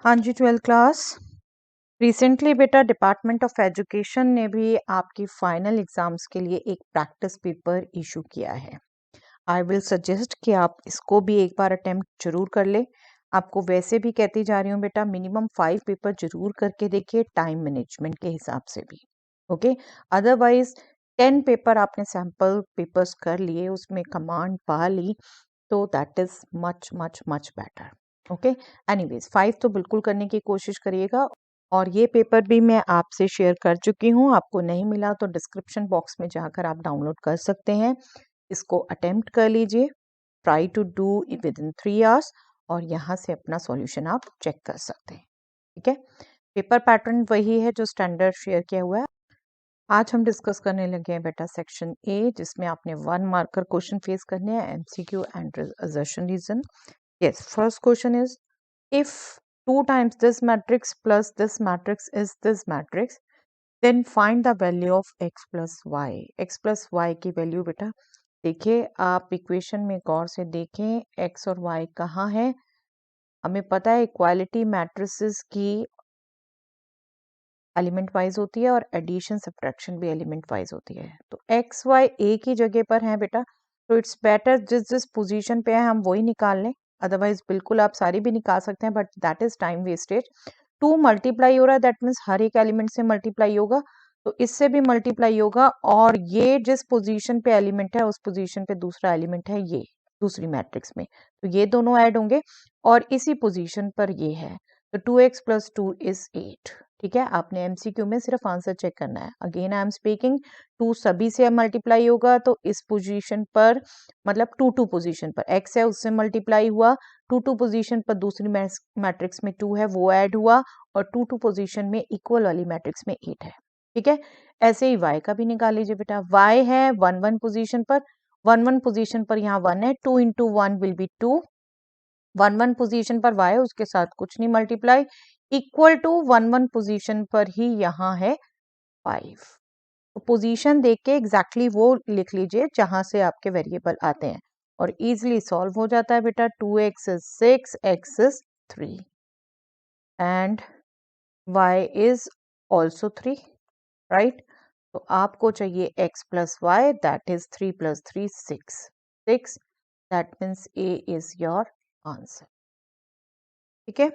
हाँ जी, 12th class. Recently बेटा department of education ने भी आपकी फाइनल एग्जाम्स के लिए एक प्रैक्टिस पेपर इशू किया है। आई विल सजेस्ट कि आप इसको भी एक बार अटेम्प्ट जरूर कर ले। आपको वैसे भी कहती जा रही हूँ बेटा, मिनिमम 5 पेपर जरूर करके देखिए, टाइम मैनेजमेंट के हिसाब से भी। ओके, अदरवाइज 10 पेपर आपने सैम्पल पेपर्स कर लिए, उसमें कमांड पा ली, तो that is much much much better. Okay, anyways 5 तो बिल्कुल करने की कोशिश करिएगा। और ये पेपर भी मैं आपसे शेयर कर चुकी हूँ, आपको नहीं मिला तो डिस्क्रिप्शन बॉक्स में जाकर आप डाउनलोड कर सकते हैं। इसको अटेम्प्ट कर लीजिए, try to do within 3 hours, और यहाँ से अपना सॉल्यूशन आप चेक कर सकते हैं। ठीक है, पेपर पैटर्न वही है जो स्टैंडर्ड शेयर किया हुआ है। आज हम डिस्कस करने लगे हैं बेटा सेक्शन ए, जिसमें आपने 1 मार्कर क्वेश्चन फेस करने हैं, MCQ and assertion reason. Yes, first question is if 2 times this matrix plus this matrix is this matrix, then find the value of x plus y। x plus y की value बेटा देखिए, आप equation में गौर से देखें, x और y कहाँ है। हमें पता है इक्वालिटी मैट्रिसेस की एलिमेंट वाइज होती है और एडिशन सब्ट्रैक्शन भी एलिमेंट वाइज होती है। तो एक्स वाई एक ही जगह पर है बेटा, तो इट्स बेटर जिस जिस पोजीशन पे है हम वही निकाल लें। अदरवाइज बिल्कुल आप सारी भी निकाल सकते हैं, but that is time wastage. 2 multiply हो रहा है, दैट मीन्स हर एक एलिमेंट से मल्टीप्लाई होगा, तो इससे भी मल्टीप्लाई होगा, और ये जिस पोजीशन पे एलिमेंट है उस पोजीशन पे दूसरा एलिमेंट है, ये दूसरी मैट्रिक्स में, तो ये दोनों ऐड होंगे, और इसी पोजीशन पर ये है। तो 2x + 2 इज 8। ठीक है, आपने एमसीक्यू में सिर्फ आंसर चेक करना है। अगेन आई एम स्पीकिंग, 2 सभी से मल्टीप्लाई होगा, तो इस पोजीशन पर, मतलब 2 पोजीशन पर x है उससे मल्टीप्लाई हुआ, 2 पोजीशन पर दूसरी मैट्रिक्स में 2 है वो ऐड हुआ, और 2 पोजीशन में इक्वल वाली मैट्रिक्स में 8 है। ठीक है, ऐसे ही y का भी निकाल लीजिए बेटा। y है 1 पोजीशन पर, 1 पोजीशन पर यहाँ 1 है, 2 × 1 विल बी 2। 1 पोजीशन पर y, उसके साथ कुछ नहीं मल्टीप्लाई, इक्वल टू 1 पोजीशन पर ही यहाँ है 5। तो पोजीशन देख के एग्जैक्टली वो लिख लीजिए जहां से आपके वेरिएबल आते हैं, और इजीली सॉल्व हो जाता है बेटा। 2x is 6, x is 3 and y is also 3, right. तो आपको चाहिए x + y, that is 3 + 3 6, 6, that means a is your answer. ठीक है,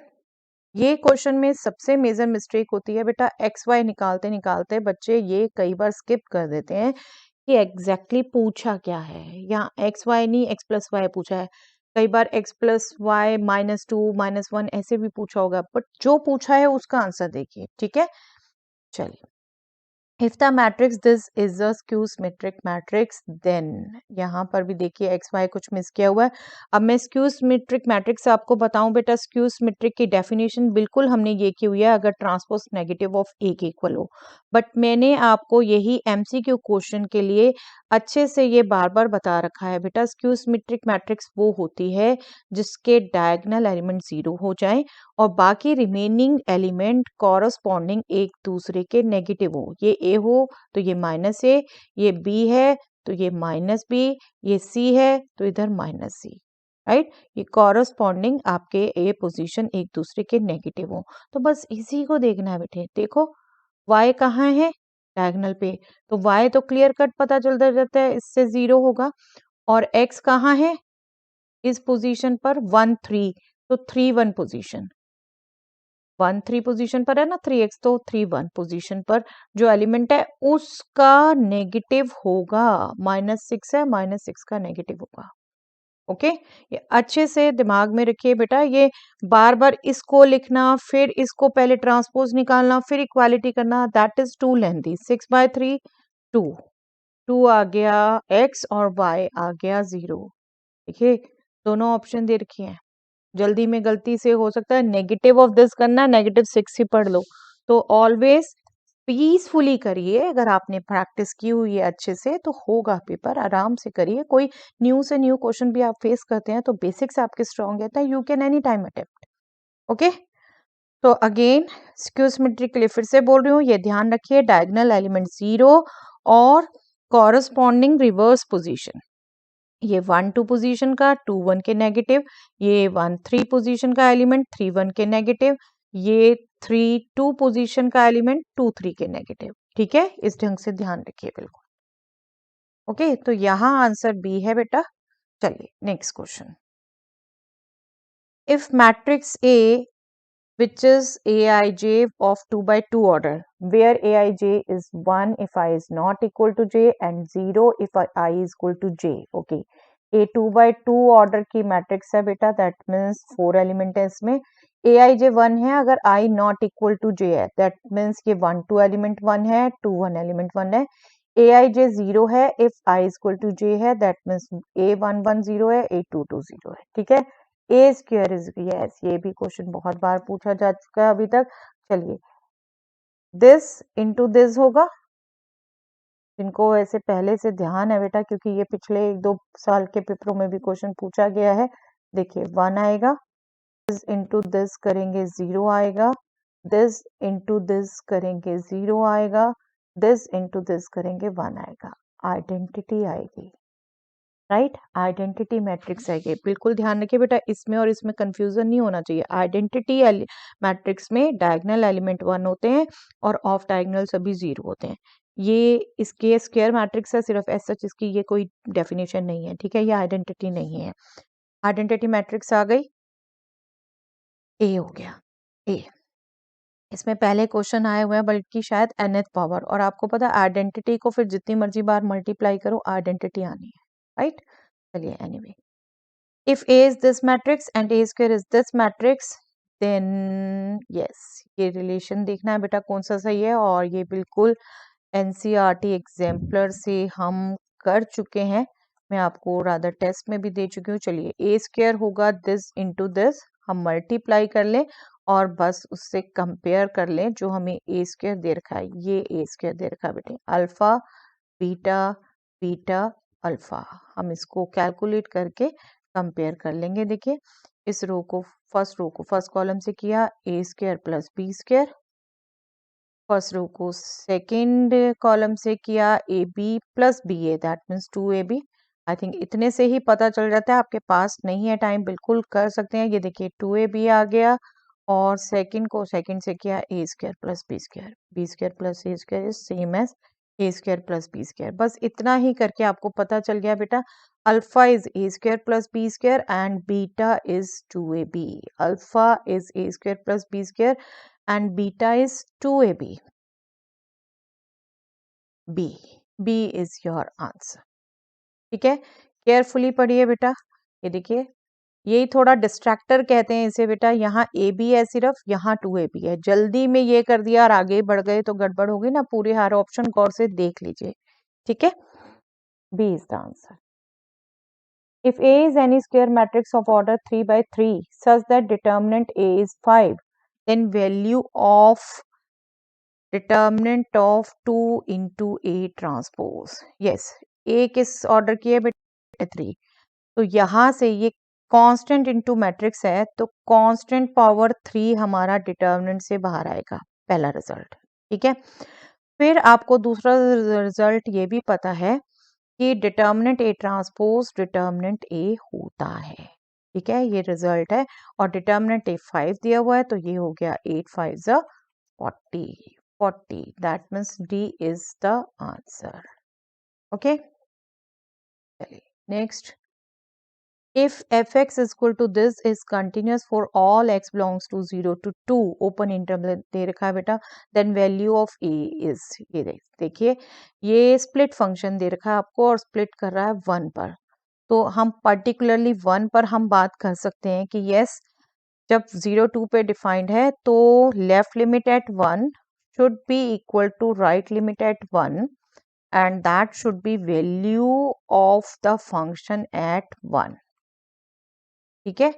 ये क्वेश्चन में सबसे मेजर मिस्टेक होती है बेटा, एक्स वाई निकालते निकालते बच्चे ये कई बार स्किप कर देते हैं कि एग्जैक्टली पूछा क्या है। यहाँ एक्स वाई नहीं, x + y पूछा है। कई बार x + y -2 -1 ऐसे भी पूछा होगा, बट जो पूछा है उसका आंसर देखिए। ठीक है, चलिए, if the matrix this is a skew symmetric matrix, then यहाँ पर भी देखिए एक्स वाई कुछ मिस किया हुआ है। अब मैं स्क्यू सिमेट्रिक मैट्रिक्स आपको बताऊं बेटा, स्क्यू सिमेट्रिक की डेफिनेशन बिल्कुल हमने ये की हुई है, अगर ट्रांसपोज नेगेटिव ऑफ ए के इक्वल हो, बट मैंने आपको यही एमसीक्यू क्वेश्चन के लिए अच्छे से ये बार बार बता रखा है बेटा। स्क्यू सिमेट्रिक मैट्रिक्स वो होती है जिसके डायगोनल एलिमेंट 0 हो जाए और बाकी रिमेनिंग एलिमेंट कॉरस्पॉन्डिंग एक दूसरे के नेगेटिव हो। ये ए हो तो ये -a, ये बी है तो ये -b, ये सी है तो इधर -c, राइट। ये कॉरस्पॉन्डिंग आपके ए पोजीशन एक दूसरे के नेगेटिव हो। तो बस इसी को देखना है बेटे। देखो y कहाँ है, डायगोनल पे, तो y तो क्लियर कट पता चलता जाता है, इससे 0 होगा। और x कहाँ है, इस पोजीशन पर 1 3, तो 3 1 पोजीशन, 1 3 पोजीशन पर है ना 3x, तो 3 1 पोजीशन पर जो एलिमेंट है उसका नेगेटिव होगा। -6 है, -6 का नेगेटिव होगा। ओके, ये अच्छे से दिमाग में रखिए बेटा। ये बार बार इसको लिखना, फिर इसको पहले ट्रांसपोज निकालना, फिर इक्वालिटी करना, दैट इज टू लेंथी। 6/3 2, 2 आ गया x और y आ गया 0। देखिए दोनों ऑप्शन दे रखी हैं, जल्दी में गलती से हो सकता है नेगेटिव ऑफ दिस करना, -6 ही पढ़ लो। तो ऑलवेज पीसफुली करिए, अगर आपने प्रैक्टिस की हुई है अच्छे से तो होगा पेपर, आराम से करिए। कोई न्यू से न्यू क्वेश्चन भी आप फेस करते हैं तो बेसिक्स आपके स्ट्रॉन्ग रहता है, you can any time attempt. Okay, तो अगेन स्क्यू सिमेट्रिक के लिए फिर से बोल रही हूँ, ये ध्यान रखिए, डायगोनल एलिमेंट 0 और कॉरस्पॉन्डिंग रिवर्स पोजीशन। ये 1 2 पोजीशन का 2 1 के नेगेटिव, ये 1 3 पोजीशन का एलिमेंट 3 1 के नेगेटिव, ये 3 2 पोजीशन का एलिमेंट 2 3 के नेगेटिव। ठीक है, इस ढंग से ध्यान रखिए बिल्कुल। ओके, तो यहाँ आंसर बी है बेटा। चलिए next question. If matrix A which is aij of 2 by 2 order where aij is 1 if I is not equal to j and 0 if I is equal to j. okay, a 2 by 2 order की matrix है बेटा, that means 4 element है इसमें। aij 1 है अगर i not equal to j है, that means ये 1 2 element 1 है, 2 1 एलिमेंट 1 है। aij 0 है if i is equal to j है, दैट मीन्स a 1 1 0 है, a 2 2 0 है। ठीक है, ए स्क्वायर इज यस, ये भी क्वेश्चन बहुत बार पूछा जा चुका है अभी तक। चलिए, दिस इंटू दिस होगा, जिनको वैसे पहले से ध्यान है बेटा क्योंकि ये पिछले 1 2 साल के पेपरों में भी क्वेश्चन पूछा गया है। देखिए 1 आएगा, दिस इंटू दिस करेंगे 0 आएगा, दिस इंटू दिस करेंगे 0 आएगा, दिस इंटू दिस करेंगे 1 आएगा, आइडेंटिटी आएगी। राइट, आइडेंटिटी मैट्रिक्स है ये, बिल्कुल ध्यान रखिए बेटा, इसमें और इसमें कंफ्यूजन नहीं होना चाहिए। आइडेंटिटी मैट्रिक्स में डायगोनल एलिमेंट 1 होते हैं और ऑफ डायगोनल सभी 0 होते हैं। ये इसके स्क्वायर मैट्रिक्स है, सिर्फ एज सच इसकी ये कोई डेफिनेशन नहीं है। ठीक है, ये आइडेंटिटी नहीं है। आइडेंटिटी मैट्रिक्स आ गई, ए हो गया। ए इसमें पहले क्वेश्चन आए हुए हैं बल्कि शायद nth पावर, और आपको पता है आइडेंटिटी को फिर जितनी मर्जी बार मल्टीप्लाई करो आइडेंटिटी आनी है। राइट, चलिए anyway, if A is this matrix and A square is this matrix, then yes, ये रिलेशन देखना है बेटा कौन सा सही है, और ये बिल्कुल एनसीईआरटी एग्जाम्पलर से हम कर चुके हैं। मैं आपको रादर टेस्ट में भी दे चुकी हूँ। चलिए, ए स्क्वायर होगा दिस इंटू दिस, हम मल्टीप्लाई कर लें और बस उससे कंपेयर कर लें जो हमें ए स्क्वायर दे रखा है। ये ए स्क्वायर दे रखा है बेटे, अल्फा बीटा बीटा अल्फा, हम इसको कैलकुलेट करके कंपेयर कर लेंगे। देखिए, इस रो को फर्स्ट कॉलम से किया A square plus B square, first row को सेकंड कॉलम से किया A B plus B A, that means 2ab। I think इतने से ही पता चल जाता है, आपके पास नहीं है टाइम बिल्कुल कर सकते हैं। ये देखिए 2ab आ गया, और सेकंड को सेकंड से किया A square plus B square plus A square is same as A square plus B square. बस इतना ही करके आपको पता चल गया बेटा, alpha is A square plus B square and beta is 2ab। Alpha is A square plus B square and beta is 2ab. B, B is your answer. ठीक है, केयरफुली पढ़िए बेटा। ये देखिए, यही थोड़ा डिस्ट्रैक्टर कहते हैं इसे बेटा, यहाँ ए बी है सिर्फ, यहाँ 2ab है। जल्दी में ये कर दिया और आगे बढ़ गए तो गड़बड़ होगी ना, पूरे हर ऑप्शन गौर से देख लीजिए। ठीक है, B is the answer. If A is any square matrix of order 3 by 3 such that determinant A is 5, then value of determinant of 2 into A transpose. Yes, A किस ऑर्डर की है बेटा 3, तो यहां से ये कांस्टेंट इनटू मैट्रिक्स है, तो कांस्टेंट पावर 3 हमारा डिटर्मिनेंट से बाहर आएगा, पहला रिजल्ट। ठीक है, फिर आपको दूसरा रिजल्ट ये भी पता है कि डिटर्मिनेंट ए ट्रांसपोज डिटर्मिनेंट ए होता है। ठीक है, ये रिजल्ट है, और डिटर्मिनेंट ए 5 दिया हुआ है, तो ये हो गया 8 5 40 40, that means D is the answer. Okay, चलिए next. If fx is equal to this is continuous for all x belongs to 0 to 2 open interval दे रखा है बेटा, then value of a is, ये देखिए ये स्प्लिट फंक्शन दे रखा है आपको और स्प्लिट कर रहा है 1 पर, तो हम पर्टिकुलरली 1 पर हम बात कर सकते हैं कि यस, जब 0 2 पे डिफाइंड है तो left limit at 1 should be equal to right limit at 1 and that should be value of the function at 1. ठीक है,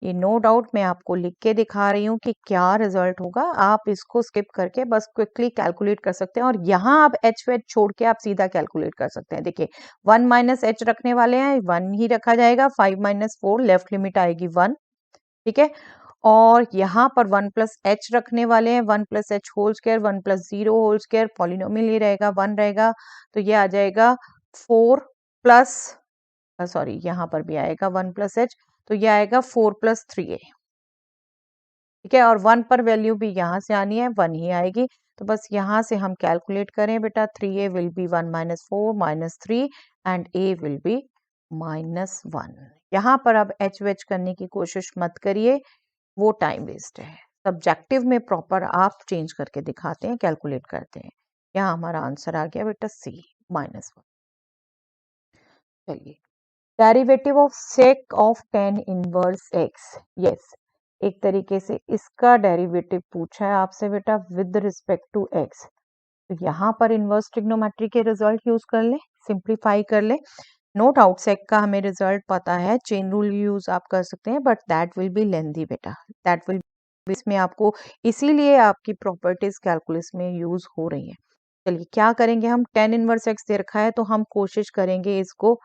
ये नो डाउट मैं आपको लिख के दिखा रही हूँ कि क्या रिजल्ट होगा, आप इसको स्किप करके बस क्विकली कैलकुलेट कर सकते हैं, और यहाँ आप एच वेच छोड़ के आप सीधा कैलकुलेट कर सकते हैं। देखिए 1 माइनस एच रखने वाले हैं, 1 ही रखा जाएगा, 5 माइनस 4 लेफ्ट लिमिट आएगी 1। ठीक है, और यहाँ पर 1 प्लस एच रखने वाले हैं, 1 plus H whole square 1 plus 0 whole square, polynomial ही रहेगा 1 रहेगा, तो ये आ जाएगा 4 प्लस सॉरी यहाँ पर भी आएगा 1 प्लस एच, तो ये आएगा 4 प्लस 3a। ठीक है, और 1 पर वैल्यू भी यहाँ से आनी है, 1 ही आएगी। तो बस यहाँ से हम कैलकुलेट करें बेटा, 3a will be 1 minus 4 minus 3 and a will be minus 1। यहाँ पर अब एच वेच करने की कोशिश मत करिए, वो टाइम वेस्ट है। सब्जेक्टिव में प्रॉपर आप चेंज करके दिखाते हैं, कैलकुलेट करते हैं। यहाँ हमारा आंसर आ गया बेटा सी -1। चलिए, derivative of sake of tan inverse x. Yes, एक तरीके से इसका डेरिवेटिव पूछा है आपसे बेटा विद रिस्पेक्ट टू एक्स। तो यहाँ पर इनवर्स ट्रिग्नोमेट्री के रिजल्ट यूज कर ले, सिंप्लीफाई कर ले। नो डाउट सेक का हमें रिजल्ट पता है, चेन रूल यूज आप कर सकते हैं, but that will be lengthy बेटा, दैट विल इसमें आपको, इसीलिए आपकी प्रॉपर्टीज कैलकुलस में यूज हो रही है। चलिए क्या करेंगे हम, टेन इनवर्स एक्स दे रखा है तो हम कोशिश करेंगे इसको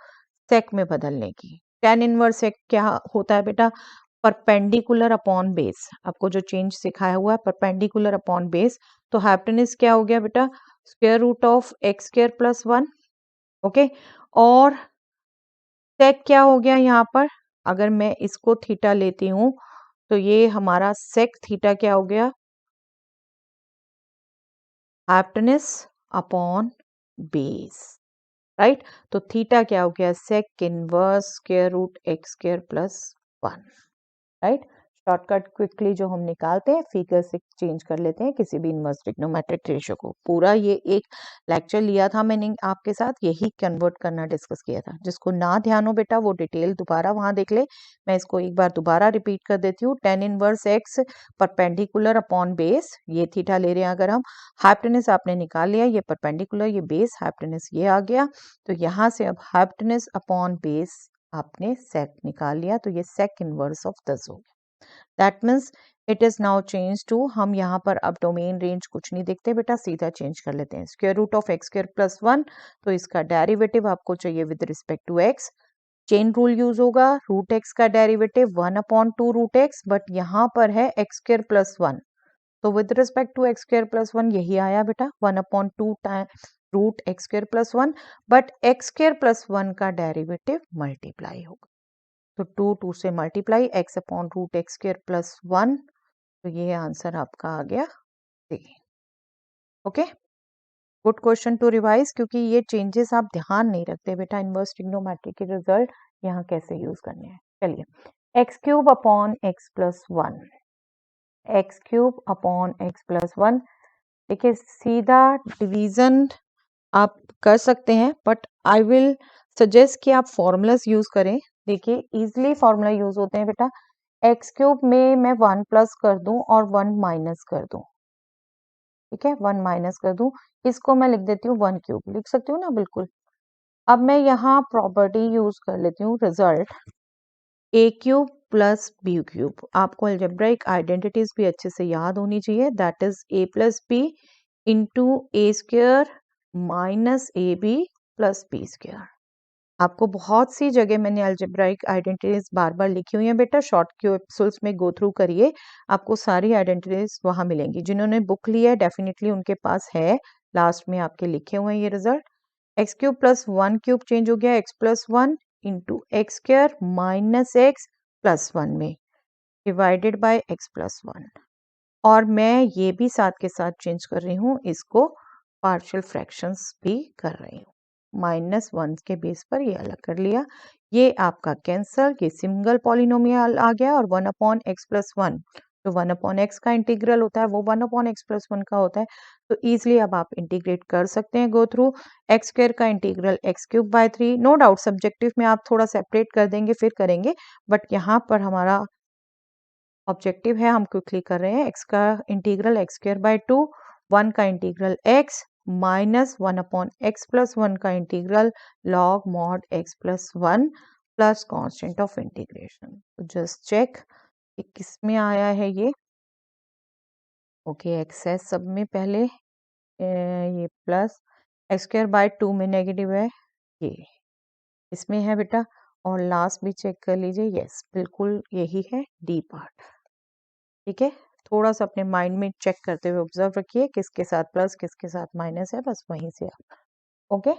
सेक में बदलने की। टेन इनवर्स सेक क्या होता है बेटा, परपेंडिकुलर अपॉन बेस। आपको जो चेंज सिखाया हुआ है परपेंडिकुलर अपॉन बेस, तो हाइपोटेन्यूज क्या हो गया बेटा, square root of x square plus 1। Okay, और सेक क्या हो गया यहाँ पर, अगर मैं इसको थीटा लेती हूँ तो ये हमारा सेक थीटा क्या हो गया, हाइपोटेन्यूज अपॉन बेस, राइट। तो थीटा क्या हो गया, sec inverse square root x square plus 1, right. Shortcut quickly जो हम निकालते हैं, फिगर से चेंज कर लेते हैं किसी भी इनवर्स ट्रिग्नोमेट्रिक रेशियो को। पूरा ये एक लेक्चर लिया था मैंने आपके साथ, यही कन्वर्ट करना डिस्कस किया था। जिसको ना ध्यान हो बेटा वो डिटेल दोबारा वहां देख ले, मैं इसको एक बार दोबारा रिपीट कर देती हूँ। Tan inverse x perpendicular upon base, ये थीटा ले रहे हैं अगर हम, हाइपोटेन्यूज आपने निकाल लिया, ये परपेंडिकुलर, ये बेस, हाइपोटेन्यूज ये आ गया। तो यहाँ से अब हाइपोटेन्यूज अपॉन बेस आपने सेक निकाल लिया, तो ये सेक इनवर्स ऑफ 10 हो गया। That means it is now change to, हम यहाँ पर अब डोमेन रेंज कुछ नहीं देखते बेटा, सीधा चेंज कर लेते हैं। Square root of x square plus 1, तो इसका डेरिवेटिव आपको चाहिए with respect to x. Chain rule use होगा, रूट एक्स का डेरिवेटिव 1/2 रूट एक्स, बट यहाँ पर है एक्स स्क्वायर प्लस 1, तो with respect to x square plus 1 यही आया बेटा 1/2 time root x square plus 1, but x square plus 1 का डेरिवेटिव मल्टीप्लाई होगा, तो 2 से multiply x upon root x square plus 1, तो ये आंसर आपका आ गया C. Okay, good question to revise, क्योंकि ये चेंजेस आप ध्यान नहीं रखते बेटा, इनवर्स ट्रिग्नोमेट्री के रिजल्ट यहाँ कैसे यूज करने हैं। चलिए, x cube upon x plus 1, x cube upon x plus 1, देखिए सीधा डिवीजन आप कर सकते हैं, बट आई विल सजेस्ट कि आप फॉर्मूलाज यूज करें। देखिए इजीली फॉर्मूला यूज होते हैं बेटा, एक्स क्यूब में मैं 1 प्लस कर दूं और 1 माइनस कर दूं, ठीक है, 1 माइनस कर दूं, इसको मैं लिख देती हूँ 1 क्यूब, लिख सकती हूँ ना, बिल्कुल। अब मैं यहाँ प्रॉपर्टी यूज कर लेती हूँ, result a cube plus b cube. आपको अलजेब्राइक आइडेंटिटीज भी अच्छे से याद होनी चाहिए, that is a plus b into a square minus a B plus B square. आपको बहुत सी जगह मैंने अलजेब्राइक आइडेंटिटीज बार बार लिखी हुई है बेटा, शॉर्ट क्यूब्स में गो थ्रू करिए, आपको सारी आइडेंटिटीज वहां मिलेंगी। जिन्होंने बुक ली है डेफिनेटली उनके पास है, लास्ट में आपके लिखे हुए हैं ये result. X cube plus 1 cube change हो गया x plus 1 into x square minus x plus 1 में डिवाइडेड बाय एक्स प्लस 1, और मैं ये भी साथ के साथ चेंज कर रही हूँ, इसको पार्शियल फ्रैक्शंस भी कर रही हूँ, -1 के बेस पर ये अलग कर लिया, ये आपका कैंसल, ये सिंगल पॉलिनोमियल आ गया, और 1/x+1, जो 1/x का इंटीग्रल होता है वो 1/x+1 का होता है, तो इजिली अब आप इंटीग्रेट कर सकते हैं, गो थ्रू एक्स स्क्वायर का integral x³/3। No doubt subjective में आप थोड़ा सेपरेट कर देंगे फिर करेंगे, बट यहाँ पर हमारा ऑब्जेक्टिव है, हम क्विकली कर रहे हैं। एक्स का इंटीग्रल x²/2, 1 का इंटीग्रल x माइनस 1/x+1 का integral log mod x+1 plus constant of integration. तो जस्ट चेक कि किस में आया है ये। ओके, एक्स है सब में पहले, ये प्लस x²/2 में नेगेटिव है, ये इसमें है बेटा, और लास्ट भी चेक कर लीजिए, यस बिल्कुल यही है डी पार्ट, ठीक है। थोड़ा सा अपने माइंड में चेक करते हुए ऑब्जर्व रखिए किसके साथ प्लस किसके साथ माइनस है, बस वहीं से आप, ओके।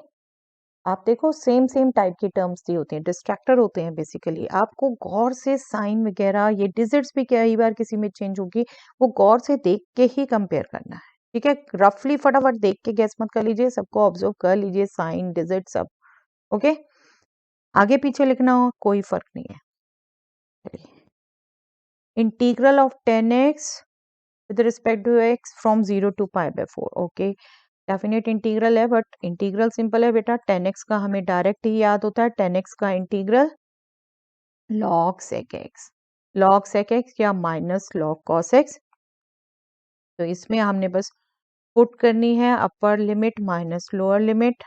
आप देखो सेम सेम टाइप की टर्म्स दी होती हैं, डिस्ट्रैक्टर होते हैं बेसिकली। आपको गौर से साइन वगैरह, ये डिजिट्स भी कई बार किसी में चेंज होगी, वो गौर से देख के ही कंपेयर करना है, ठीक है। रफली फटाफट देख के गैस मत कर लीजिए, सबको ऑब्जर्व कर लीजिए, साइन डिजिट सब। ओके, आगे पीछे लिखना हो कोई फर्क नहीं है। Integral of 10x with respect to x from 0 to pi by 4। Okay, definite integral है, बट इंटीग्रल सिंपल है बेटा। 10x का हमें डायरेक्ट ही याद होता है, 10x का integral log sec x, log sec x या माइनस log cos x। तो इसमें हमने बस पुट करनी है upper limit minus lower limit.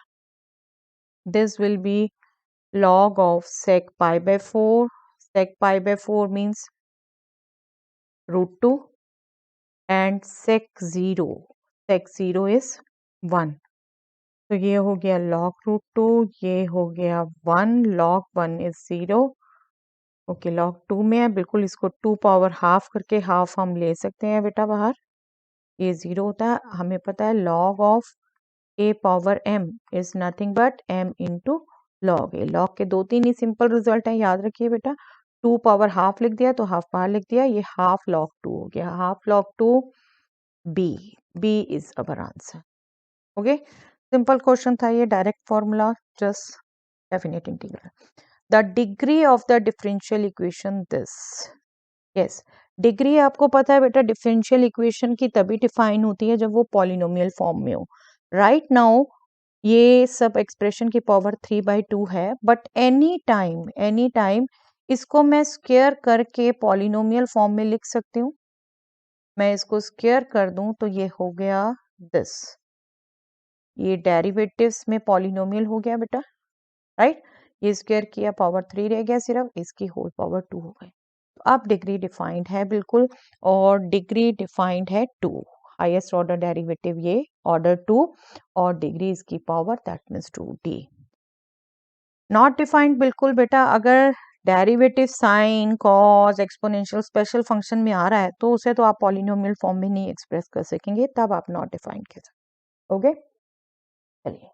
This will be log of sec pi by 4, sec pi by 4 means √2 and sec 0 is 1। तो ये हो गया log √2, ये हो गया 1, log 1 is 0। ओके, log 2 में है, बिल्कुल इसको 2 पावर हाफ करके हाफ हम ले सकते हैं बेटा बाहर, ये 0 होता है। हमें पता है log of a power m is nothing but m into log a। log के दो तीन ही सिंपल रिजल्ट है, याद रखिए बेटा। 2 पावर हाफ लिख दिया तो हाफ बाहर लिख दिया, ये हाफ log 2 हो गया, half log 2 b। b is our answer. Okay, simple question था ये, direct formula, just definite integral. The degree of the differential equation this. Yes, degree आपको पता है बेटा, डिफरेंशियल इक्वेशन की तभी डिफाइन होती है जब वो पॉलिनोमियल फॉर्म में हो। राइट नाउ ये सब एक्सप्रेशन की पावर 3/2 है, बट एनी टाइम इसको मैं स्क्वायर करके पॉलिनोमियल फॉर्म में लिख सकती हूँ। मैं इसको स्क्वायर कर दूं तो ये हो गया दिस, ये डेरिवेटिव्स में पॉलिनोमियल हो गया बेटा, राइट। ये स्क्वायर किया पावर 3 रह गया, सिर्फ इसकी होल पावर 2 हो गई। तो अब डिग्री डिफाइंड है बिल्कुल, और डिग्री डिफाइंड है 2, हाईएस्ट ऑर्डर डेरिवेटिव ये ऑर्डर 2, और डिग्री इसकी power that means 2d। Not defined बिल्कुल बेटा, अगर derivative sine cos exponential special function में आ रहा है तो उसे तो आप पॉलिनोमियल फॉर्म में नहीं एक्सप्रेस कर सकेंगे, तब आप नॉट डिफाइंड कह सकते। ओके, चलिए,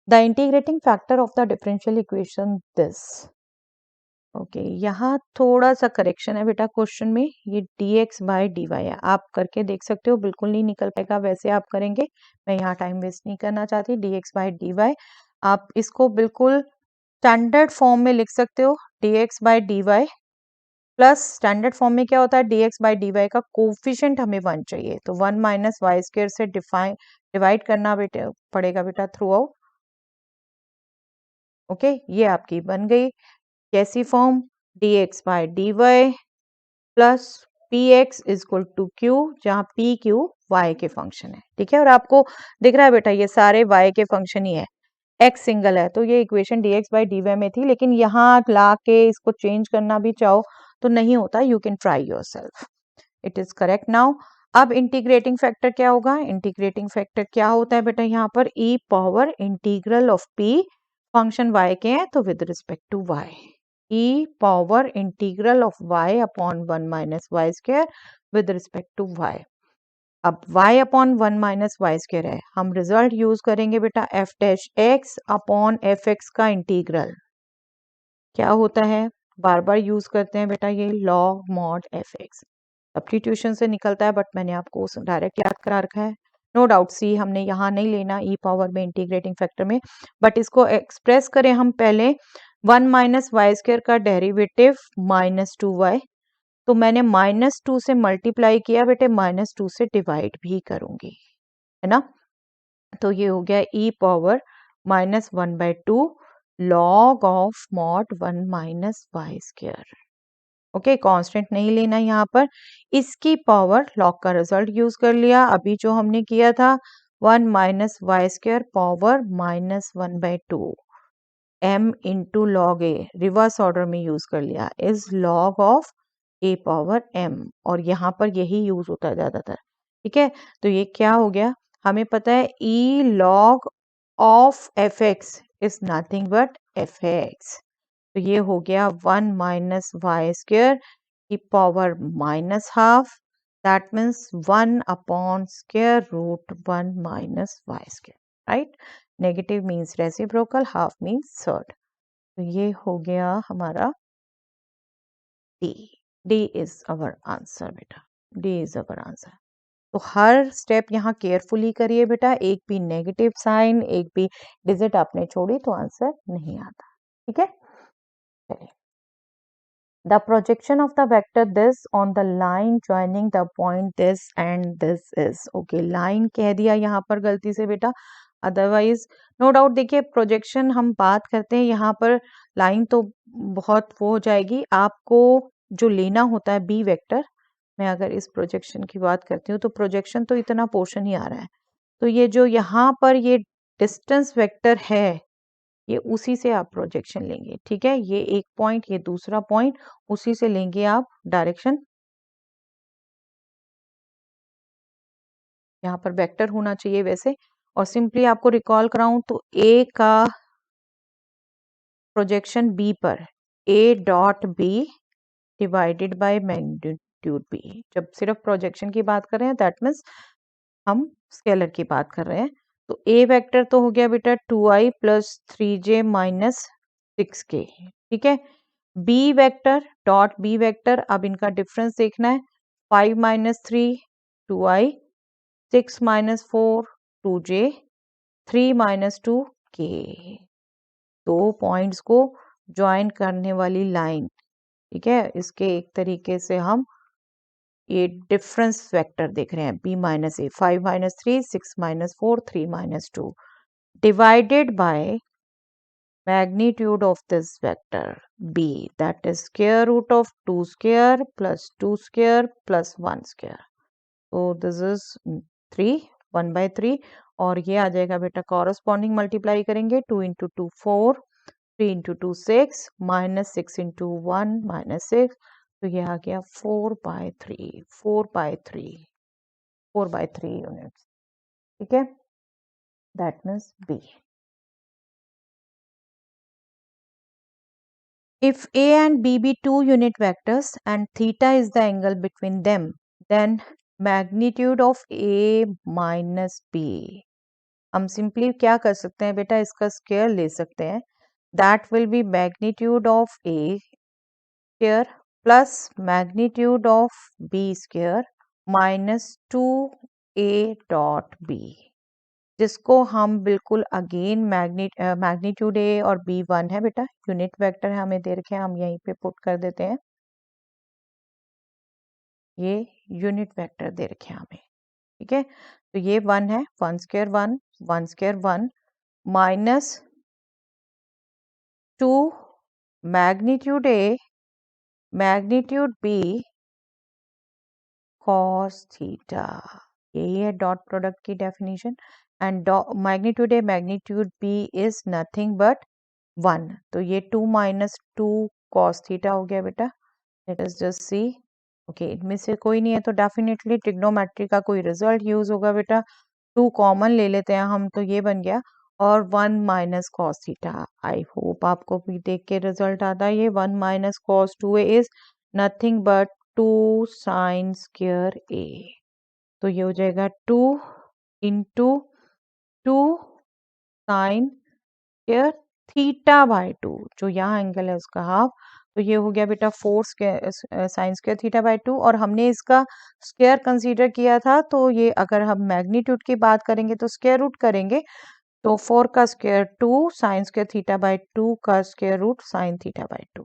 the integrating factor of the differential equation this. Okay, यहाँ थोड़ा सा करेक्शन है बेटा क्वेश्चन में, ये dx बाय dy है, आप करके देख सकते हो, बिल्कुल नहीं निकल पाएगा वैसे आप करेंगे, मैं यहाँ टाइम वेस्ट नहीं करना चाहती। dx बाय dy आप इसको बिल्कुल स्टैंडर्ड फॉर्म में लिख सकते हो, dx by dy plus standard form में क्या होता है, dx बाय dy का कोफिशिएंट हमें 1 चाहिए, तो 1 माइनस वाई स्क्वायर से डिवाइड करना बेटा पड़ेगा बेटा थ्रू आउट। ओके, ये आपकी बन गई कैसी form, dx by dy plus px equal to q, जहां p q y के फंक्शन है, ठीक है। और आपको दिख रहा है बेटा ये सारे y के फंक्शन ही है, x सिंगल है, तो ये इक्वेशन dx बाय dy में थी, लेकिन यहाँ ला के इसको चेंज करना भी चाहो तो नहीं होता, you can try yourself, it is correct now. अब इंटीग्रेटिंग फैक्टर क्या होगा, इंटीग्रेटिंग फैक्टर क्या होता है बेटा, यहाँ पर e power integral of p, function y के हैं तो with respect to y, e power integral of y upon 1 minus Y square with respect to y। अब y upon 1 minus Y square है, हम रिजल्ट यूज करेंगे बेटा f dash x upon f x का integral क्या होता है, बार बार use करते हैं बेटा ये log mod F x, substitution से निकलता है, बट मैंने आपको डायरेक्ट याद करा रखा है। नो डाउट सी हमने यहाँ नहीं लेना ई पावर में इंटीग्रेटिंग फैक्टर में, बट इसको एक्सप्रेस करें हम पहले 1 माइनस वाई स्क्वायर का डेरिवेटिव -2y, तो मैंने -2 से मल्टीप्लाई किया बेटे, -2 से डिवाइड भी करूंगी, है ना। तो ये हो गया e power -1/2 log of mod 1 minus Y square. Okay, constant नहीं लेना यहाँ पर, इसकी पावर लॉग का रिजल्ट यूज कर लिया, अभी जो हमने किया था 1 minus Y square power -1/2 m into log A, reverse order में यूज कर लिया, is log of A power m, और यहाँ पर यही यूज होता है ज्यादातर, ठीक है। तो ये क्या हो गया, हमें पता है e log of F X is nothing but F X, तो ये हो गया 1 माइनस वाई स्क्वायर की power -12, that means 1 upon square root 1 minus Y square. Right. Negative means reciprocal, half means third. तो ये हो गया हमारा D. D is our answer बेटा, डी इज अवर आंसर। तो हर स्टेप यहाँ केयरफुली करिए बेटा, एक भी नेगेटिव साइन, एक भी डिजिट आपने छोड़ी तो आंसर नहीं आता। ठीक है, चलिए। The projection of the vector this on the line joining the point this and this is okay, line कह दिया यहाँ पर गलती से बेटा, अदरवाइज नो डाउट। देखिए प्रोजेक्शन हम बात करते हैं यहाँ पर, लाइन तो बहुत वो हो जाएगी, आपको जो लेना होता है बी वेक्टर। मैं अगर इस प्रोजेक्शन की बात करती हूँ तो प्रोजेक्शन तो इतना पोर्शन ही आ रहा है, तो ये जो यहाँ पर ये डिस्टेंस वेक्टर है ये उसी से आप प्रोजेक्शन लेंगे। ठीक है, ये एक पॉइंट, ये दूसरा पॉइंट, उसी से लेंगे आप डायरेक्शन। यहाँ पर वेक्टर होना चाहिए वैसे, और सिंपली आपको रिकॉल कराऊं तो ए का प्रोजेक्शन बी पर, a dot b divided by magnitude b. जब सिर्फ प्रोजेक्शन की बात कर रहे हैं दैट मीन्स हम स्केलर की बात कर रहे हैं। तो ए वेक्टर तो हो गया बेटा 2i plus 3j minus 6k। ठीक है, b vector dot b vector, अब इनका डिफरेंस देखना है। 5 minus 3 2i, 6 minus 4 2j, 3 minus 2 k। दो पॉइंट्स को ज्वाइन करने वाली लाइन। ठीक है, इसके एक तरीके से हम ये डिफरेंस वेक्टर देख रहे हैं, b minus A, 5 minus 3 6 minus 4 3 minus 2 divided by magnitude of this vector b, that is square root of 2 square plus 2 square plus 1 square. So this is 3, 1 by 3, और ये आ जाएगा बेटा कॉरस्पॉन्डिंग मल्टीप्लाई करेंगे, 2 into 2 4, 3 into 2 6, minus 6 into 1 minus 6, तो ये आ गया 4 by 3, 4 by 3, 4 by 3 units. ठीक है, that means B. If A and B be two unit vectors and theta is the angle between them, then magnitude of A minus B, हम simply क्या कर सकते हैं बेटा, इसका स्क्वायर ले सकते हैं, that will be magnitude of A square plus magnitude of B square minus 2A dot B, जिसको हम बिल्कुल अगेन मैग्नीट्यूड ए और बी 1 है बेटा, यूनिट वेक्टर है हमें दे रखे हैं, हम यहीं पे पुट कर देते हैं, ये यूनिट वेक्टर दे रखे हैं हमें। ठीक है, तो ये 1 है, 1 square 1 1 square 1 minus 2 magnitude a magnitude b cos theta, यही है डॉट प्रोडक्ट की definition. And magnitude a magnitude b is nothing but 1, तो ये 2 माइनस 2 कॉस थीटा हो गया बेटा। Let us just see, okay इनमें से कोई नहीं है तो डेफिनेटली ट्रिग्नोमेट्री का कोई रिजल्ट यूज होगा बेटा, 2 कॉमन ले लेते हैं हम, तो ये बन गया, और 1 minus cos theta. I hope आपको भी देख के रिजल्ट आता है, ये 1 minus cos 2a is nothing but 2 sine square a, तो ये हो जाएगा 2 into 2 sine square theta by 2, जो यहाँ एंगल है उसका हाफ, तो ये हो गया बेटा 4 साइन स्क्वायर थीटा बाय 2, और हमने इसका स्क्वायर कंसीडर किया था, तो ये अगर हम मैग्नीट्यूड की बात करेंगे तो स्क्वायर रूट करेंगे, तो 4 का square 2 sine square theta by 2 का square root sine theta by 2,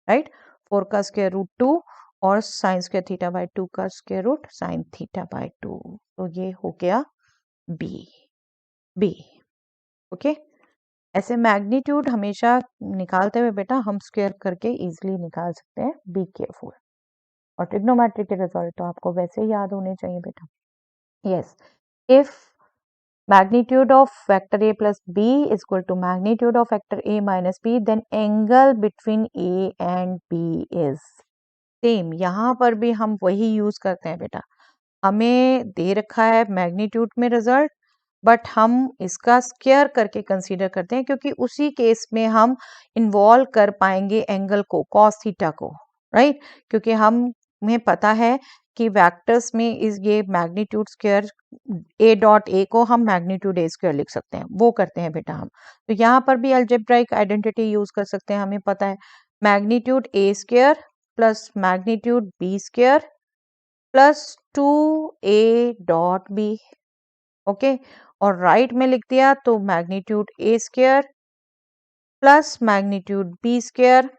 right. 4 का स्क्वायर रूट 2 और साइन स्क्वायर थीटा बाय 2 का square root sine theta by 2, तो ये हो गया बी। बी ओके, ऐसे मैग्नीट्यूड हमेशा निकालते हुए बेटा हम स्क्वायर करके इजीली निकाल सकते हैं, बी केयरफुल। और ट्रिग्नोमेट्री के रिजल्ट तो आपको वैसे ही याद होने चाहिए बेटा। Yes, if magnitude of vector a plus b is equal to magnitude of vector a minus b, then angle between a and b is same। यहाँ पर भी हम वही यूज करते हैं बेटा, हमें दे रखा है मैग्नीट्यूड में रिजल्ट, बट हम इसका स्क्वायर करके कंसीडर करते हैं, क्योंकि उसी केस में हम इन्वॉल्व कर पाएंगे एंगल को, कॉस थीटा को, राइट। क्योंकि हमें पता है कि वेक्टर्स में इस ये magnitude square A dot A को हम मैग्नीट्यूड ए स्क्वायर लिख सकते हैं, वो करते हैं बेटा हम। तो यहाँ पर भी अलजेब्राइक आइडेंटिटी यूज कर सकते हैं, हमें पता है magnitude A square plus magnitude B square plus 2a dot B. Okay, और राइट में लिख दिया तो magnitude A square plus magnitude B square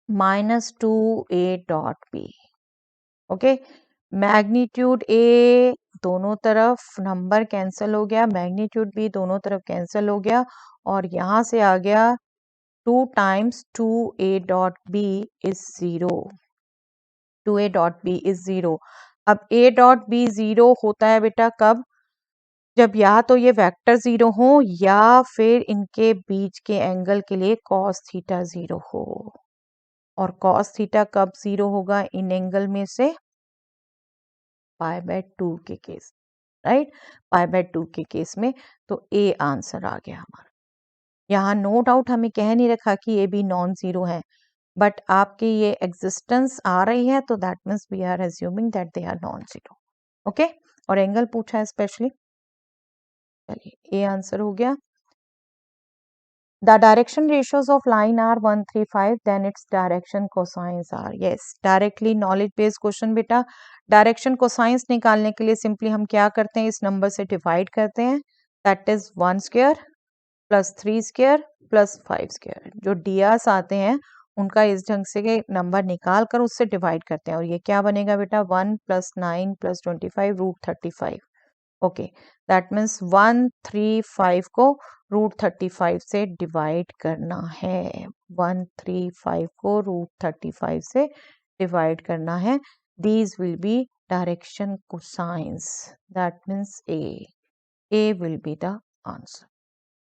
minus 2a dot B. Okay, magnitude A दोनों तरफ नंबर कैंसिल हो गया, मैग्नीट्यूड बी दोनों तरफ कैंसिल हो गया, और यहां से आ गया 2 times 2a dot B is 0। 2a dot B is 0। अब a डॉट बी 0 होता है बेटा कब? जब या तो ये वेक्टर 0 हो या फिर इनके बीच के एंगल के लिए cos थीटा 0 हो। और cos थीटा कब 0 होगा इन एंगल में से? π/2 के केस, राइट, π/2 के केस में। तो ए आंसर आ गया हमारा। यहाँ नो डाउट हमें कह नहीं रखा कि ये भी नॉन जीरो है, बट आपकी ये एग्जिस्टेंस आ रही है तो that means we are assuming that they are non zero. Okay, और एंगल पूछा है स्पेशली, चलिए ए आंसर हो गया। The direction ratios of line are 135, then its direction cosines are. Yes, directly knowledge based question बेटा। Direction cosines निकालने के लिए सिंपली हम क्या करते हैं, इस नंबर से डिवाइड करते हैं, that is 1 square plus 3 square plus 5 square. जो डियास आते हैं उनका इस ढंग से नंबर निकाल कर उससे डिवाइड करते हैं, और ये क्या बनेगा बेटा 1 plus 9 plus 25 root 35। Okay, that means 135 को रूट 35 से डिवाइड करना है, 135 को रूट 35 से डिवाइड करना है। These will be direction cosines, that means A will be the answer.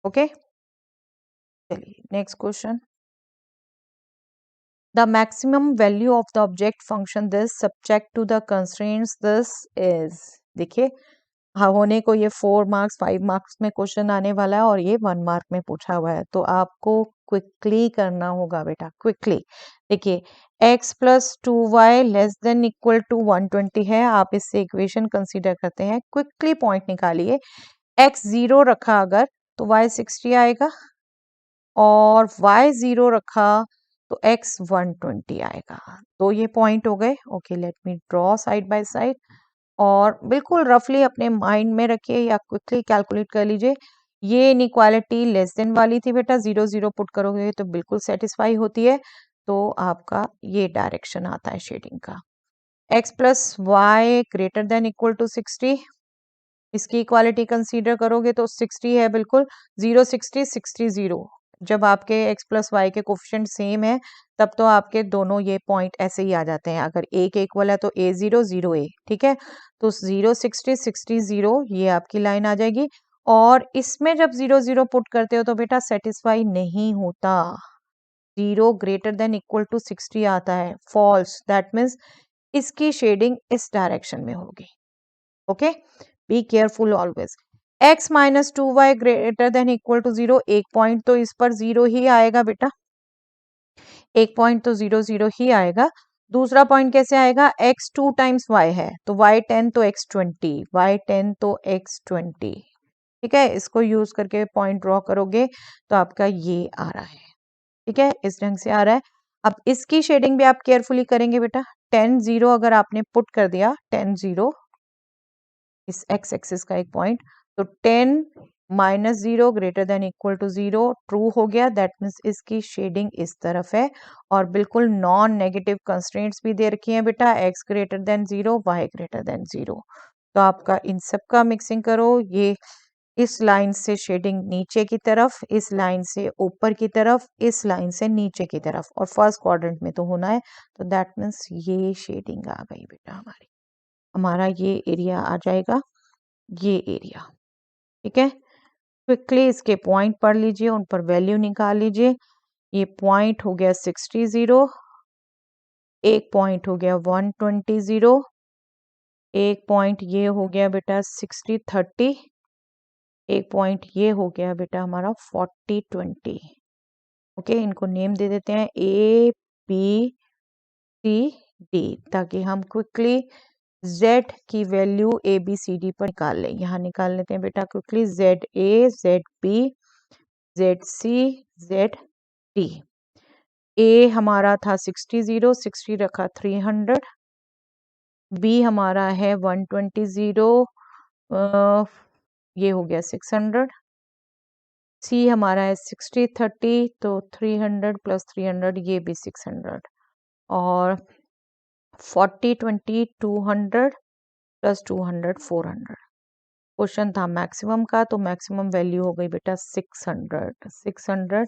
Okay, चलिए next question. The maximum value of the object function this subject to the constraints this is, देखिए होने को ये 4 marks 5 marks में question आने वाला है और ये 1 मार्क में पूछा हुआ है, तो आपको क्विकली करना होगा बेटा, क्विकली। देखिए x plus 2y less than equal to 120 है, आप इससे इक्वेशन कंसीडर करते हैं, क्विकली पॉइंट निकालिए। x 0 रखा अगर तो y 60 आएगा, और y 0 रखा तो x 120 आएगा। तो ये पॉइंट हो गए। Okay, let me draw side by side, और बिल्कुल रफली अपने माइंड में रखिए या क्विकली कैलकुलेट कर लीजिए। ये इनइक्वालिटी लेस देन वाली थी बेटा, 0 0 पुट करोगे तो बिल्कुल सेटिस्फाई होती है, तो आपका ये डायरेक्शन आता है शेडिंग का। x plus y greater than equal to 60, इसकी इक्वालिटी कंसीडर करोगे तो 60 है बिल्कुल, 0 60 60 0। जब आपके x प्लस वाई के कोफिशिएंट सेम है तब तो आपके दोनों ये पॉइंट ऐसे ही आ जाते हैं, अगर a के इक्वल है तो a 0 0 a, ठीक है, तो 0 60 60 0 ये आपकी लाइन आ जाएगी। और इसमें जब 0 0 पुट करते हो तो बेटा सेटिस्फाई नहीं होता, 0 ग्रेटर देन इक्वल टू 60 आता है, फॉल्स, दैट मीन्स इसकी शेडिंग इस डायरेक्शन में होगी। Okay, be careful always. x minus 2y greater than equal to 0, एक पॉइंट तो इस पर 0 ही आएगा बेटा, एक पॉइंट तो 0 0 ही आएगा। दूसरा पॉइंट कैसे आएगा, x 2 टाइम्स y है तो y 10 तो x 20, y 10 तो x 20, ठीक है, इसको यूज करके पॉइंट ड्रॉ करोगे तो आपका ये आ रहा है, ठीक है, इस ढंग से आ रहा है। अब इसकी शेडिंग भी आप केयरफुली करेंगे बेटा, 10 0 अगर आपने पुट कर दिया, 10 0 इस x एक्सिस का एक पॉइंट, तो 10 minus 0 greater than equal to 0 true हो गया, दैट मीन्स इसकी शेडिंग इस तरफ है, और बिल्कुल नॉन नेगेटिव कंस्ट्रेंट्स भी दे रखी हैं बेटा, x greater than 0 y greater than 0। तो आपका इन सब का मिक्सिंग करो, ये इस लाइन से शेडिंग नीचे की तरफ, इस लाइन से ऊपर की तरफ, इस लाइन से नीचे की तरफ, और फर्स्ट क्वाड्रेंट में तो होना है, तो दैट मीन्स ये शेडिंग आ गई बेटा हमारी, हमारा ये एरिया आ जाएगा, ये एरिया, ठीक है। क्विकली इसके पॉइंट पढ़ लीजिए, उन पर वैल्यू निकाल लीजिए। ये पॉइंट हो गया 60 0, एक पॉइंट हो गया 120 0, एक पॉइंट ये हो गया बेटा 60 30, एक पॉइंट ये हो गया बेटा हमारा 40 20। ओके, इनको नेम दे देते हैं A B C D, ताकि हम क्विकली Z की वैल्यू ABCD पर निकाल लें। यहाँ निकाल लेते हैं बेटा quickly, ZA, ZB, ZC, ZD। A हमारा था 60, 60 रखा 300, B हमारा है 120, ये हो गया 600, C हमारा है 60, 30, तो 300 प्लस 300 ये भी 600, और 40, 20, 200 प्लस 200 400। क्वेश्चन था मैक्सिमम का, तो मैक्सिमम वैल्यू हो गई बेटा 600, 600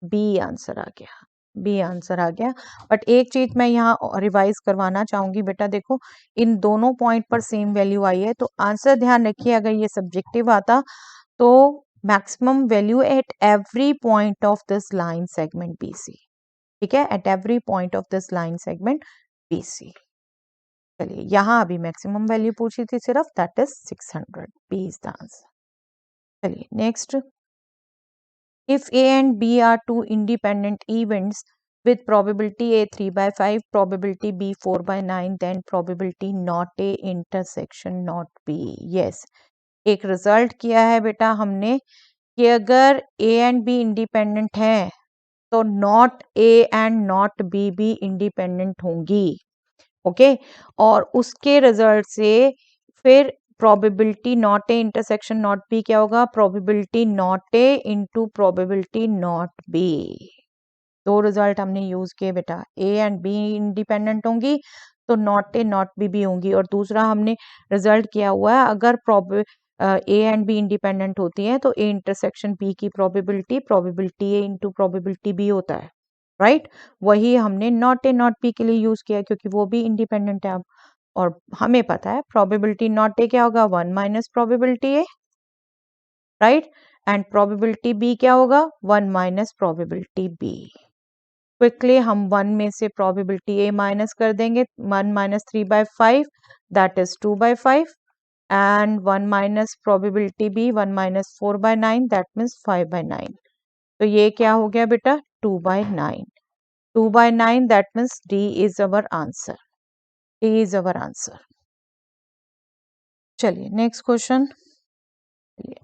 बी आंसर आ गया, बी आंसर आ गया। बट एक चीज मैं यहाँ रिवाइज करवाना चाहूंगी बेटा, देखो इन दोनों पॉइंट पर सेम वैल्यू आई है, तो आंसर ध्यान रखिए, अगर ये सब्जेक्टिव आता तो maximum value at every point of this line segment BC, ठीक है, at every point of this line segment BC। चलिए यहाँ अभी मैक्सिमम वैल्यू पूछी थी सिर्फ, that is 600, B is the answer. चलिए next, if A and B are two independent events with probability A 3/5, probability B 4/9, then probability not A intersection not B। yes, एक result किया है बेटा हमने कि अगर A एंड B इंडिपेंडेंट हैं तो not A and not B भी इंडिपेंडेंट होंगी, ओके। और उसके रिजल्ट से फिर probability not A intersection not be क्या होगा, probability not a into probability not be. दो रिजल्ट हमने यूज किए बेटा, ए एंड बी इंडिपेंडेंट होंगी तो नॉट ए नॉट बी भी होंगी, और दूसरा हमने रिजल्ट किया हुआ है अगर ए एंड बी इंडिपेंडेंट होती है तो ए इंटरसेक्शन बी की probability A into probability B होता है, राइट। वही हमने नॉट ए नॉट बी के लिए यूज किया क्योंकि वो भी इंडिपेंडेंट है अब, और हमें पता है प्रोबेबिलिटी नॉट ए क्या होगा, 1 minus probability A, right, and probability B क्या होगा, 1 माइनस प्रोबेबिलिटी बी। क्विकली हम 1 में से प्रोबेबिलिटी ए माइनस कर देंगे, 1 minus 3/5 that is 2/5, and 1 minus probability B 1 minus 4/9 that means 5/9। तो ये क्या हो गया बेटा, 2/9, 2/9 that means D is our answer, D is our answer. चलिए next question,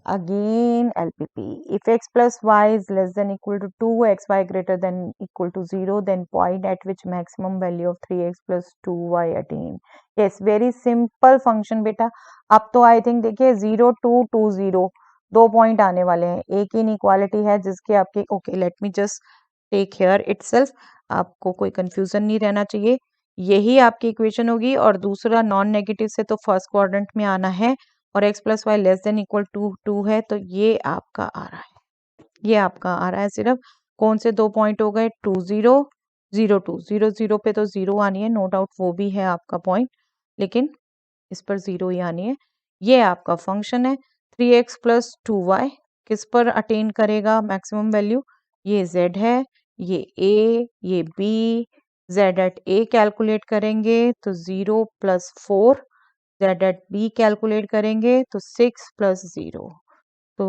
again LPP, if x plus y is less than equal to 2, xy greater than equal to 0, then point at which maximum value of 3x plus 2y attain। yes, very simple function बेटा। अब तो I think देखिए 0 2 2 0 दो point आने वाले हैं, एक ही inequality है जिसके आपके, okay let me just take here itself, आपको कोई कंफ्यूजन नहीं रहना चाहिए, यही आपकी इक्वेशन होगी, और दूसरा नॉन नेगेटिव से तो फर्स्ट क्वाड्रेंट में आना है, और x plus y less than equal to 2 है, तो ये आपका आ रहा है, ये आपका आ रहा है। सिर्फ कौन से दो पॉइंट हो गए, 2 0 0 2, 0 0 पे तो 0 आनी है, नो डाउट वो भी है आपका पॉइंट, लेकिन इस पर 0 ही आनी है। ये आपका फंक्शन है 3x प्लस 2y, किस पर अटेन करेगा मैक्सिमम वैल्यू, ये z है, ये a, ये b, z at a calculate करेंगे तो 0 plus 4, z at b calculate करेंगे तो 6 प्लस 0, तो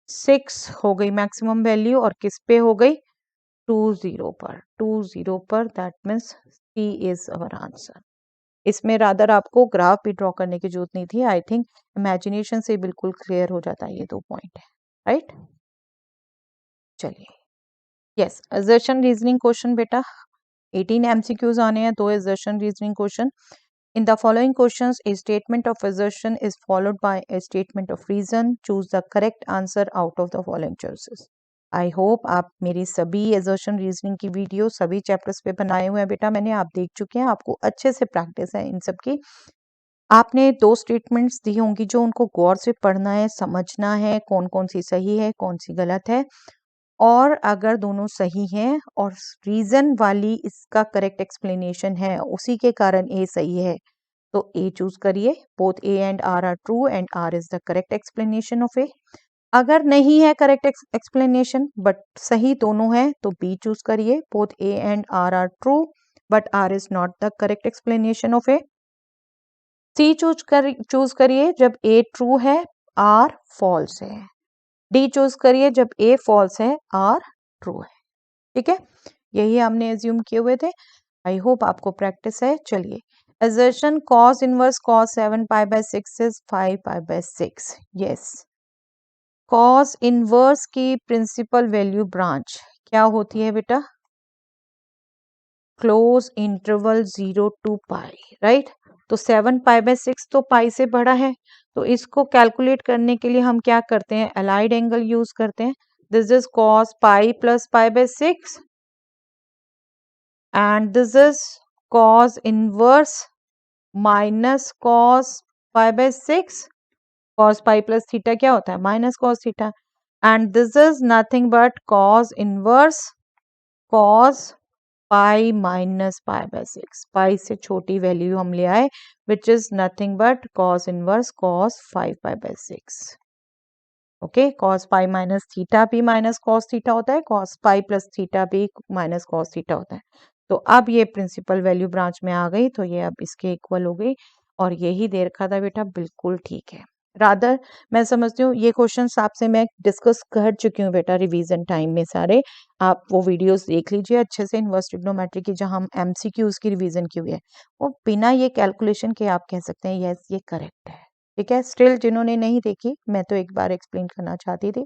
6 हो गई मैक्सिमम वैल्यू, और किस पे हो गई, 20 पर, 20 पर, that means C is our answer. इसमें रादर आपको ग्राफ भी ड्रॉ करने की जरूरत नहीं थी, आई थिंक इमेजिनेशन से बिल्कुल क्लियर हो जाता है, ये दो पॉइंट है, राइट। चलिए यस, असर्शन रीजनिंग क्वेश्चन बेटा, 18 MCQs आने हैं, दो assertion reasoning question। In the following questions, a statement of assertion is followed by a statement of reason. Choose the correct answer out of the following choices. I hope आप मेरी सभी assertion reasoning की video सभी chapters पे बनाए हुए हैं बेटा, मैंने आप देख चुके हैं, आपको अच्छे से प्रैक्टिस है इन सब की। आपने दो स्टेटमेंट्स दी होंगी जो उनको गौर से पढ़ना है, समझना है कौन कौन सी सही है कौन सी गलत है, और अगर दोनों सही हैं और रीजन वाली इसका करेक्ट एक्सप्लेनेशन है, उसी के कारण ए सही है, तो ए चूज करिए, both A and R true and R is the correct explanation of A. अगर नहीं है करेक्ट एक्सप्लेनेशन बट सही दोनों है तो बी चूज करिए, both A and R true but R is not the correct explanation of A. C choose करिए जब ए ट्रू है आर फॉल्स है। डी चूज करिए जब ए फॉल्स है आर ट्रू है, ठीक है, यही हमने एज्यूम किए हुए थे। आई होप आपको प्रैक्टिस है। चलिए assertion cos inverse cos 7 pi by 6 is 5 pi by 6. yes, cos inverse की प्रिंसिपल वैल्यू ब्रांच क्या होती है बेटा? Close interval 0 to pi, right? तो 7 पाई बाय 6 तो पाई से बड़ा है, तो इसको कैलकुलेट करने के लिए हम क्या करते हैं? अलाइड एंगल यूज करते हैं. This is cos pi plus pi by 6 and this is cos inverse minus cos pi by 6. cos pi plus theta क्या होता है? Minus cos theta. And this is nothing but cos inverse cos pi minus pi by 6. पाई से छोटी value हम ले आए which is nothing but cos inverse cos 5 pi by 6. Okay, cos pi minus theta भी minus cos theta होता है, cos pi plus theta भी minus cos theta होता है. तो अब ये प्रिंसिपल वैल्यू ब्रांच में आ गई, तो ये अब इसके इक्वल हो गई और यही दे रखा था बेटा, बिल्कुल ठीक है. रादर मैं समझती हूँ ये क्वेश्चंस आपसे मैं डिस्कस कर चुकी हूँ बेटा रिवीजन टाइम में सारे. आप वो वीडियोस देख लीजिए अच्छे से, इनवर्स ट्रिग्नोमेट्री की जहाँ हम एमसीक्यूज की रिवीजन की हुई है, वो बिना ये कैलकुलेशन के आप कह सकते हैं यस ये करेक्ट है. ठीक है, स्टिल जिन्होंने नहीं देखी मैं तो एक बार एक्सप्लेन करना चाहती थी.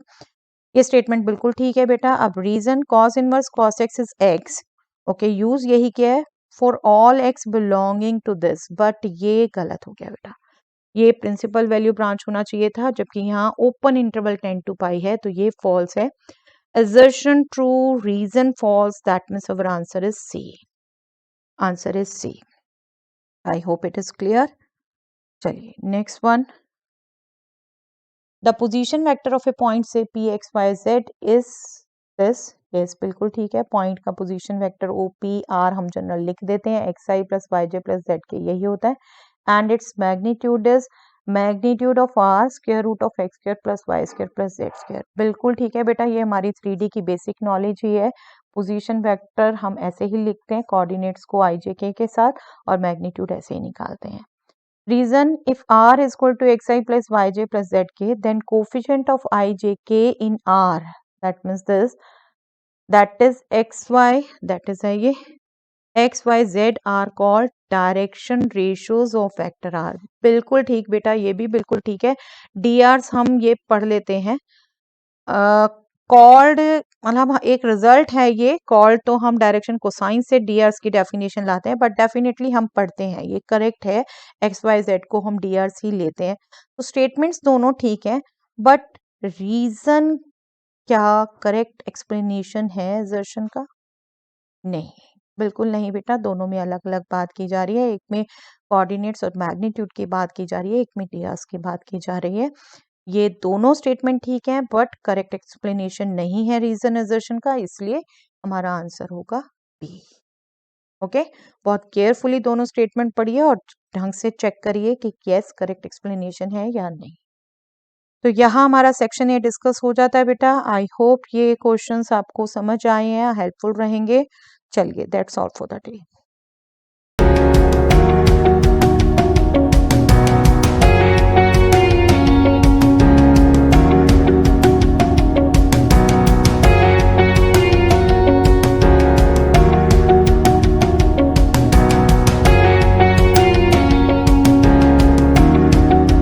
ये स्टेटमेंट बिल्कुल ठीक है बेटा. अब reason cos inverse cos x is x. ओके, यूज यही किया है for all x belonging to this, but ये गलत हो गया बेटा. ये प्रिंसिपल वैल्यू ब्रांच होना चाहिए था, जबकि यहाँ ओपन इंटरवल 10 टू पाई है, तो ये फॉल्स है. assertion true, reason false, that means our answer is C. Answer is C. I hope it is clear. चलिए next one. The position vector of a point say P x y z is this. yes, बिल्कुल ठीक है. Point का position vector O P R हम general लिख देते हैं, x i plus y j plus z k, यही होता है. And its magnitude is magnitude of R square root of x square plus y square plus z square. बिल्कुल ठीक है बेटा, ये हमारी 3D की बेसिक नॉलेज ही है. पोजीशन वेक्टर हम ऐसे ही लिखते हैं कोऑर्डिनेट्स को आई जे के साथ, और मैग्नीट्यूड ऐसे ही निकालते हैं. Reason, if r is equal to xi plus yj plus zk, then coefficient of ijk in r, that means this, that is xy, that is ये x y z are called direction ratios of vector r. बिल्कुल ठीक बेटा, ये भी बिल्कुल ठीक है. drs हम ये पढ़ लेते हैं. कॉल्ड मतलब एक रिजल्ट है ये कॉल्ड, तो हम डायरेक्शन कोसाइन से डीआरस की डेफिनेशन लाते हैं, बट डेफिनेटली हम पढ़ते हैं ये करेक्ट है, एक्स वाई जेड को हम डीआरस ही लेते हैं. तो स्टेटमेंट्स दोनों ठीक है, बट रीजन क्या करेक्ट एक्सप्लेनेशन है assertion का? नहीं, बिल्कुल नहीं बेटा. दोनों में अलग अलग बात की जा रही है. एक में कोऑर्डिनेट्स और मैग्नीट्यूड की बात की जा रही है, एक में डीआरस की बात की जा रही है. ये दोनों स्टेटमेंट ठीक है, बट करेक्ट एक्सप्लेनेशन नहीं है रीजन assertion का, इसलिए हमारा आंसर होगा बी. ओके, बहुत केयरफुली दोनों स्टेटमेंट पढ़िए और ढंग से चेक करिए कि यस करेक्ट एक्सप्लेनेशन है या नहीं. तो यहाँ हमारा सेक्शन ए डिस्कस हो जाता है बेटा. आई होप ये क्वेश्चंस आपको समझ आए हैं, हेल्पफुल रहेंगे. चलिए, that's all for the day.